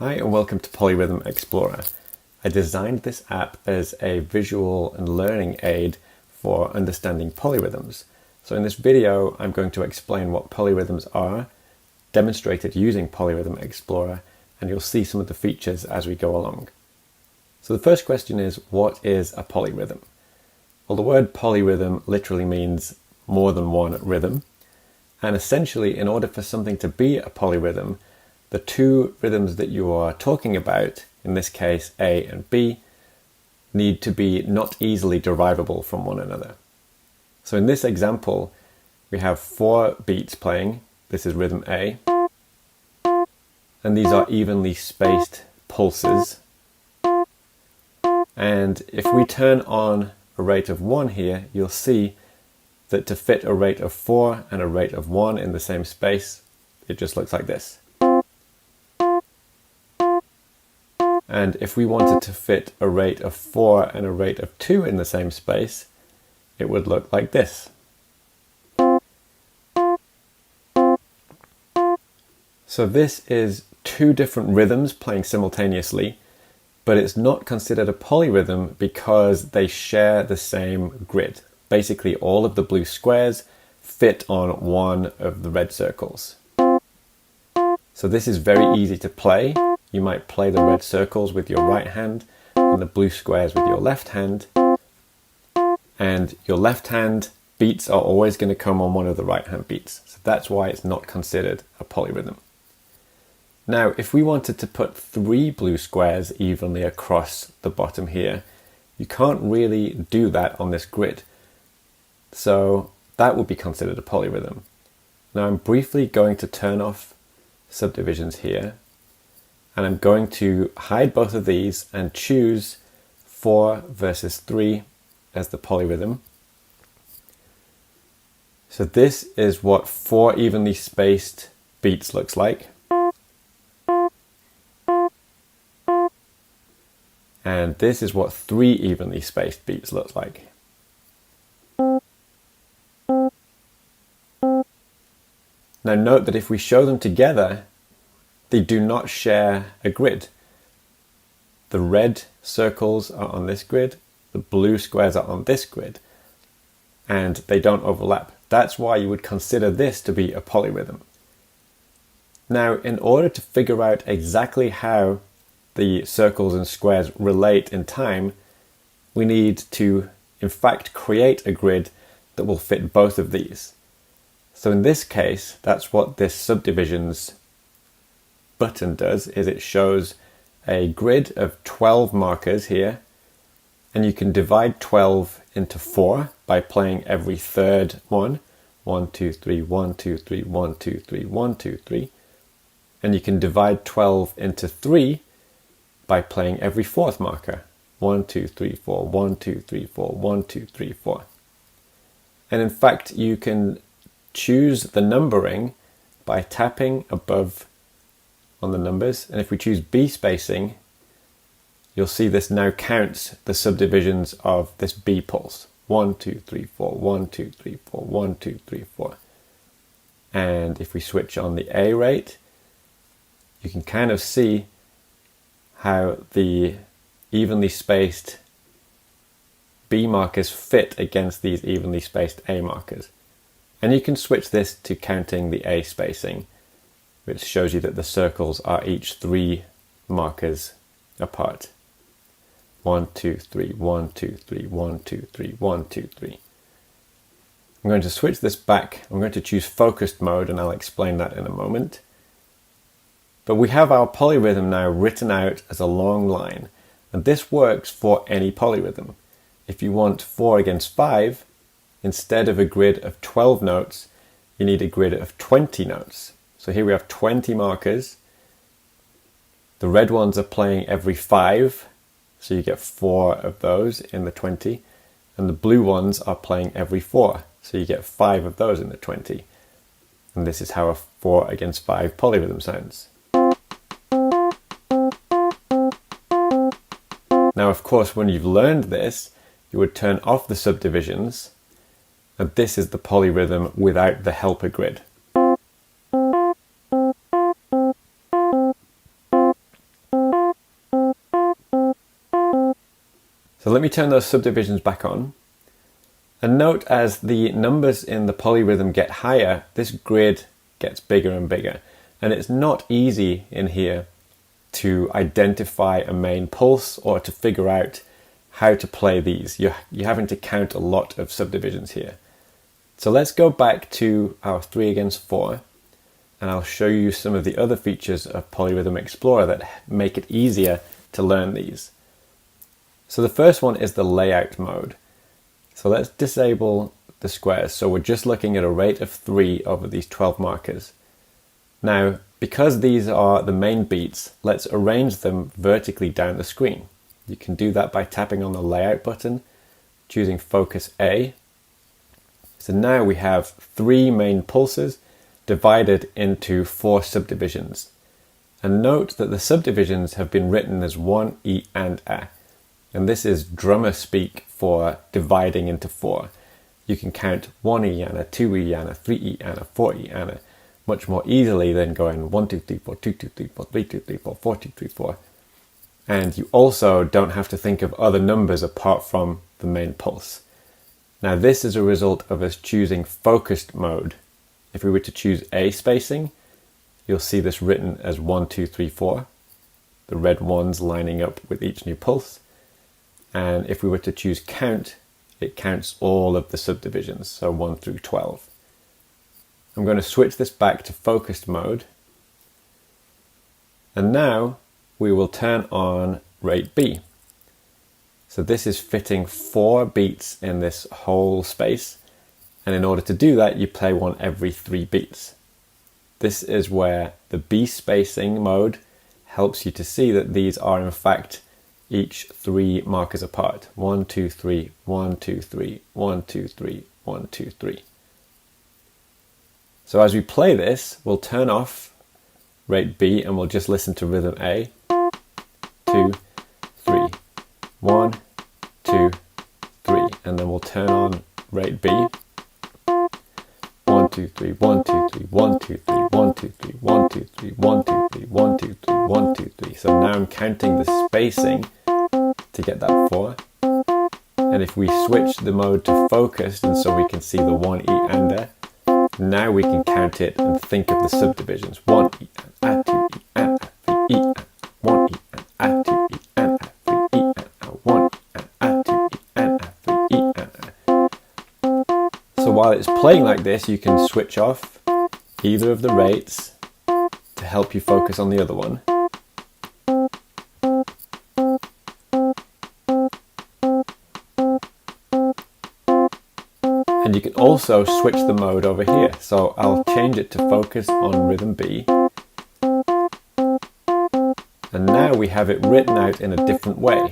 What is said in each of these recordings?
Hi and welcome to Polyrhythm Explorer. I designed this app as a visual and learning aid for understanding polyrhythms. So in this video, I'm going to explain what polyrhythms are, demonstrate it using Polyrhythm Explorer, and you'll see some of the features as we go along. So the first question is, what is a polyrhythm? Well, the word polyrhythm literally means more than one rhythm. And essentially, in order for something to be a polyrhythm, the two rhythms that you are talking about, in this case A and B, need to be not easily derivable from one another. So in this example, we have 4 beats playing. This is rhythm A. And these are evenly spaced pulses. And if we turn on a rate of 1 here, you'll see that to fit a rate of 4 and a rate of 1 in the same space, it just looks like this. And if we wanted to fit a rate of 4 and a rate of 2 in the same space, it would look like this. So this is 2 different rhythms playing simultaneously, but it's not considered a polyrhythm because they share the same grid. Basically, all of the blue squares fit on one of the red circles. So this is very easy to play. You might play the red circles with your right hand and the blue squares with your left hand. And your left hand beats are always going to come on one of the right hand beats. So that's why it's not considered a polyrhythm. Now, if we wanted to put 3 blue squares evenly across the bottom here, you can't really do that on this grid. So that would be considered a polyrhythm. Now I'm briefly going to turn off subdivisions here. And I'm going to hide both of these and choose 4 versus 3 as the polyrhythm. So this is what 4 evenly spaced beats looks like. And this is what 3 evenly spaced beats looks like. Now note that if we show them together, they do not share a grid. The red circles are on this grid, the blue squares are on this grid, and they don't overlap. That's why you would consider this to be a polyrhythm. Now, in order to figure out exactly how the circles and squares relate in time, we need to, in fact, create a grid that will fit both of these. So in this case, that's what this subdivisions button does, is it shows a grid of 12 markers here, and you can divide 12 into 4 by playing every third one. 1, 2, 3, 1, 2, 3, 1, 2, 3, 1, 2, 3. And you can divide 12 into 3 by playing every fourth marker. 1, 2, 3, 4, 1, 2, 3, 4, 1, 2, 3, 4. And in fact, you can choose the numbering by tapping above on the numbers, and if we choose B spacing, you'll see this now counts the subdivisions of this B pulse. 1, 2, 3, 4, 1, 2, 3, 4, 1, 2, 3, 4. And if we switch on the A rate, you can kind of see how the evenly spaced B markers fit against these evenly spaced A markers. And you can switch this to counting the A spacing, which shows you that the circles are each 3 markers apart. 1, 2, 3, 1, 2, 3, 1, 2, 3, 1, 2, 3. I'm going to switch this back. I'm going to choose focused mode, and I'll explain that in a moment. But we have our polyrhythm now written out as a long line, and this works for any polyrhythm. If you want 4 against 5, instead of a grid of 12 notes, you need a grid of 20 notes. So here we have 20 markers. The red ones are playing every 5, so you get 4 of those in the 20. And the blue ones are playing every 4, so you get 5 of those in the 20. And this is how a 4 against 5 polyrhythm sounds. Now, of course, when you've learned this, you would turn off the subdivisions, and this is the polyrhythm without the helper grid. So let me turn those subdivisions back on. And note as the numbers in the polyrhythm get higher, this grid gets bigger and bigger. And it's not easy in here to identify a main pulse or to figure out how to play these. You're having to count a lot of subdivisions here. So let's go back to our 3 against 4, and I'll show you some of the other features of Polyrhythm Explorer that make it easier to learn these. So the first one is the layout mode. So let's disable the squares. So we're just looking at a rate of 3 over these 12 markers. Now, because these are the main beats, let's arrange them vertically down the screen. You can do that by tapping on the layout button, choosing focus A. So now we have 3 main pulses divided into 4 subdivisions. And note that the subdivisions have been written as 1 E and A. And this is drummer speak for dividing into 4. You can count 1 E and a, 2 E and a, 3 E and a, 4 E and a much more easily than going 1, 2, 3, 4, 2, 2, 3, 4, 3, 2, 3, 4, 4, 2, 3, 4. And you also don't have to think of other numbers apart from the main pulse. Now this is a result of us choosing focused mode. If we were to choose A spacing, you'll see this written as 1, 2, 3, 4. The red ones lining up with each new pulse. And if we were to choose count, it counts all of the subdivisions, so 1 through 12. I'm going to switch this back to focused mode. And now we will turn on rate B. So this is fitting 4 beats in this whole space. And in order to do that, you play one every 3 beats. This is where the B spacing mode helps you to see that these are in fact each 3 markers apart. 1, 2, 3, 1, 2, 3, 1, 2, 3, 1, 2, 3. So as we play this, we'll turn off rate B and we'll just listen to rhythm A. 2, 3, 1, 2, 3. And then we'll turn on rate B. 1, 2, 3, 1, 2, 3, 1, 2, 3, 1, 2, 3, 1, 2, 3, 1, 2, 3, 1, 2, 3, 1, 2, 3. So now I'm counting the spacing to get that 4. And if we switch the mode to focused, and so we can see the 1 E and A, now we can count it and think of the subdivisions. 1 E and A, 2 E and A, 3 E and A, 1 E and A, 2 E and A, 3 E and A, 1 E and A, 2 E and A, 3 E and A. So while it's playing like this, you can switch off either of the rates to help you focus on the other one. And you can also switch the mode over here. So I'll change it to focus on rhythm B. And now we have it written out in a different way.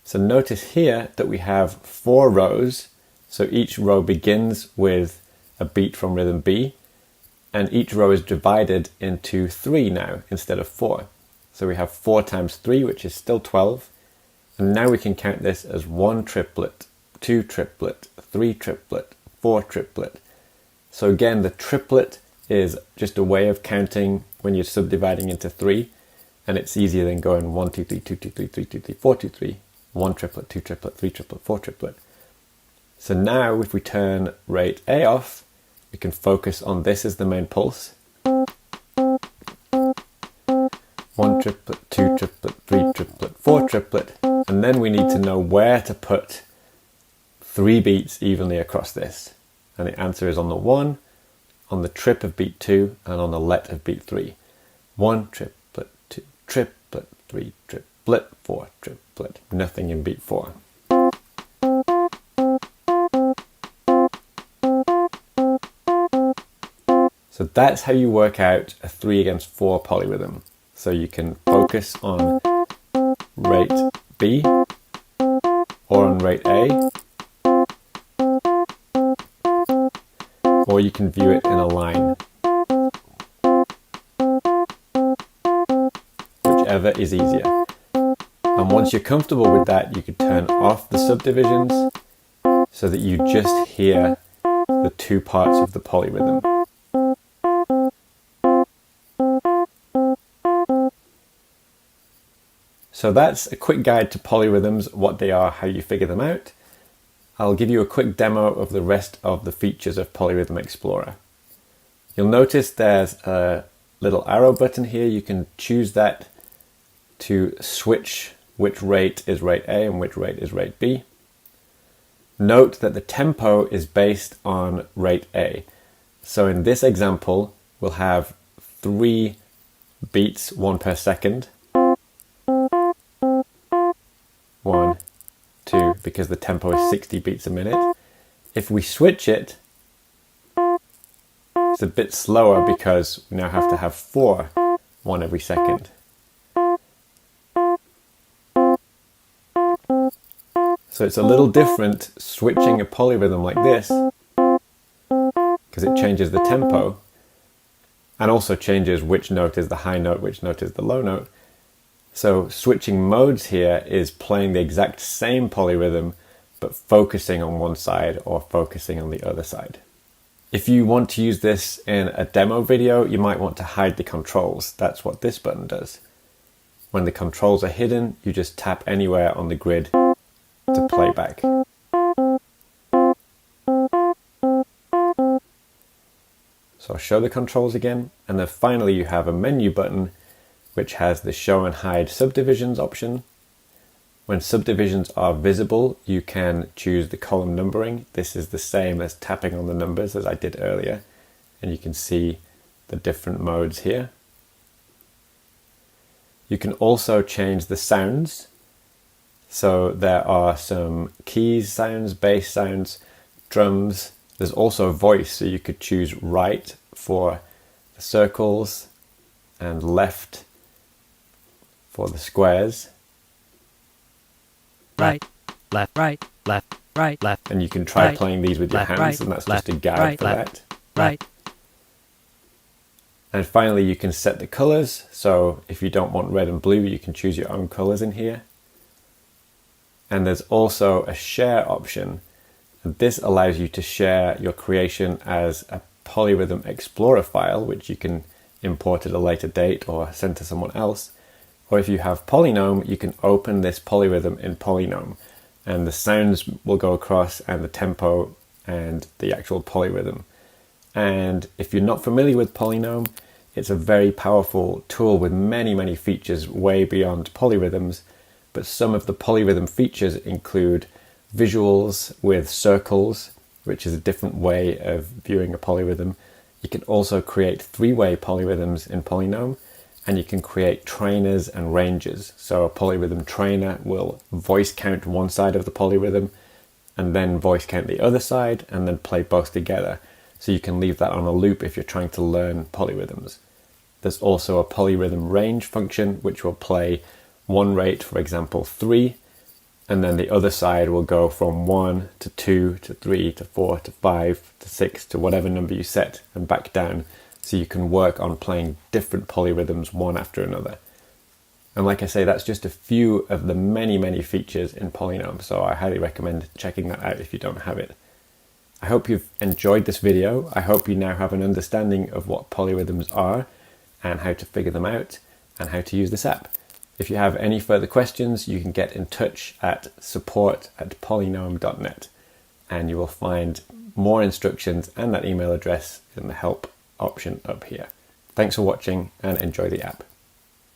So notice here that we have 4 rows. So each row begins with a beat from rhythm B. And each row is divided into 3 now instead of 4. So we have 4 times 3, which is still 12. And now we can count this as 1 triplet, 2 triplet, 3 triplet, 4 triplet. So again, the triplet is just a way of counting when you're subdividing into 3, and it's easier than going 1, 2, 3, 2, 2, 3, 3, 2, 3, 4, 2, 3, 1 triplet, 2 triplet, 3 triplet, 4 triplet. So now if we turn rate A off, we can focus on this as the main pulse. 1 triplet, 2 triplet, 3 triplet, 4 triplet, and then we need to know where to put 3 beats evenly across this. And the answer is on the 1, on the trip of beat 2, and on the let of beat 3. 1 triplet, 2 triplet, 3 triplet, 4 triplet, nothing in beat 4. So that's how you work out a 3 against 4 polyrhythm. So you can focus on rate B or on rate A, or you can view it in a line. Whichever is easier. And once you're comfortable with that, you could turn off the subdivisions so that you just hear the 2 parts of the polyrhythm. So that's a quick guide to polyrhythms, what they are, how you figure them out. I'll give you a quick demo of the rest of the features of Polyrhythm Explorer. You'll notice there's a little arrow button here. You can choose that to switch which rate is rate A and which rate is rate B. Note that the tempo is based on rate A. So in this example, we'll have 3 beats, 1 per second. 1, 2, because the tempo is 60 beats a minute. If we switch it, it's a bit slower because we now have to have 4, 1 every second. So it's a little different switching a polyrhythm like this, because it changes the tempo and also changes which note is the high note, which note is the low note. So switching modes here is playing the exact same polyrhythm, but focusing on one side or focusing on the other side. If you want to use this in a demo video, you might want to hide the controls. That's what this button does. When the controls are hidden, you just tap anywhere on the grid to play back. So I'll show the controls again, and then finally you have a menu button which has the show and hide subdivisions option. When subdivisions are visible, you can choose the column numbering. This is the same as tapping on the numbers as I did earlier, and you can see the different modes here. You can also change the sounds. So there are some keys sounds, bass sounds, drums. There's also voice, so you could choose right for the circles and left for the squares. Right, left, right, left, right, left. And you can try right, playing these with your left, hands, right, and that's left, just a guide right, for left, that. Right. And finally, you can set the colors. So if you don't want red and blue, you can choose your own colors in here. And there's also a share option. And this allows you to share your creation as a Polyrhythm Explorer file, which you can import at a later date or send to someone else. Or if you have Polynome, you can open this polyrhythm in Polynome, and the sounds will go across, and the tempo and the actual polyrhythm. And if you're not familiar with Polynome, it's a very powerful tool with many features way beyond polyrhythms. But some of the polyrhythm features include visuals with circles, which is a different way of viewing a polyrhythm. You can also create 3-way polyrhythms in Polynome, and you can create trainers and ranges. So a polyrhythm trainer will voice count one side of the polyrhythm and then voice count the other side and then play both together. So you can leave that on a loop if you're trying to learn polyrhythms. There's also a polyrhythm range function which will play one rate, for example 3, and then the other side will go from 1 to 2 to 3 to 4 to 5 to 6 to whatever number you set and back down, so you can work on playing different polyrhythms one after another. And like I say, that's just a few of the many features in Polynome, so I highly recommend checking that out if you don't have it. I hope you've enjoyed this video. I hope you now have an understanding of what polyrhythms are and how to figure them out and how to use this app. If you have any further questions, you can get in touch at support@polynome.net, and you will find more instructions and that email address in the help option up here. Thanks for watching and enjoy the app.